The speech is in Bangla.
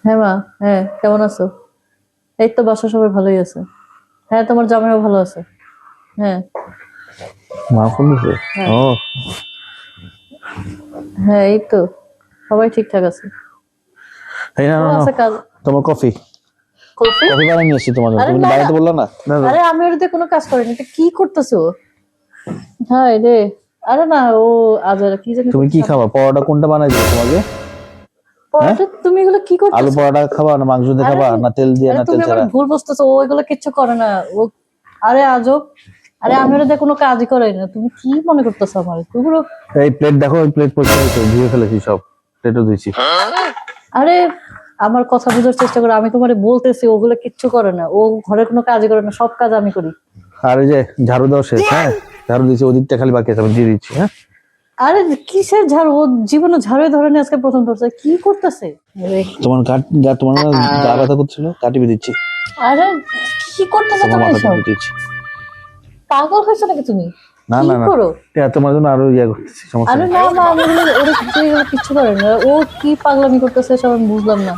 হ্যাঁ মা, হ্যাঁ কেমন আছো? এই তো বাসা সবাই ভালোই আছে। হ্যাঁ তোমার জামাইও ভালো আছে। হ্যাঁ মা ফোন দিছে? হ্যাঁ ও হ্যাঁ এই তো সবাই ঠিকঠাক আছে। এই না ও না না, আছে কাজ। তোমার কফি কফি? কফি বানিয়ে নিয়ে এসেছি তোমার জন্য। আরে তুমি না না, বাড়িতে বললা না? না না, আরে আমি ওটাতে কোনো কাজ করিনি, এটা কি করতেছো? হ্যাঁ রে, আরে না ও আজ আর কি জানি তুমি কি করতেছে। খাবা? পরোটা কোনটা বানাই দিবো তোমাকে? হ্যাঁ, পরোটা তুমি এগুলো কি আলু করতেছো? পরোটা খাবা না মাংস দিয়ে আরে খাবা না তেল দিয়ে আরে না তেল তুমি আমার ছাড়া? ভুল বুঝতেছো, ও এগুলো কিচ্ছু করে না ও। আরে আজব, আরে আমি ওটা কোনো কাজই করাই না, তুমি কি মনে করতেছো আমার পুরো। এই প্লেট দেখো, ওই প্লেট পরিষ্কার হয়েছে, ধুয়ে ফেলেছি সব, প্লেটও ধুইছি। আরে আমার কথা বোঝার চেষ্টা করো, আমি তোমারে বলতেছি ওগুলো কিচ্ছু করে না, ও ঘরে কোনো কাজই করে না, সব কাজ আমি করি। আর এই যে ঝাড়ু দেওয়া শেষ, হ্যাঁ ঝাড়ু দিয়েছি, ওদিকটা খালি বাকি আছে, আমি দিয়ে দিচ্ছি। হ্যাঁ, আরে কিসের ঝাড়ু, ও জীবনে ঝাড়ুই ধরেনি, আজকে প্রথম ধরছে, কি করতেছে? আরে তোমার তোমার না গা ব্যথা করছিল, গা টিপে দিচ্ছি, আরে কি করতেছো তোমার তুমি মাথা এসব? টিপে দিচ্ছি। পাগল হয়েছো নাকি তুমি? না কি না না, করো? তোমার জন্য আরো ইয়ে করতেছি, সমস্যা আরে নেই। না না, আমি ওরা কিছু করে না, ও কি পাগলামি করতেছে সব আমি বুঝলাম না।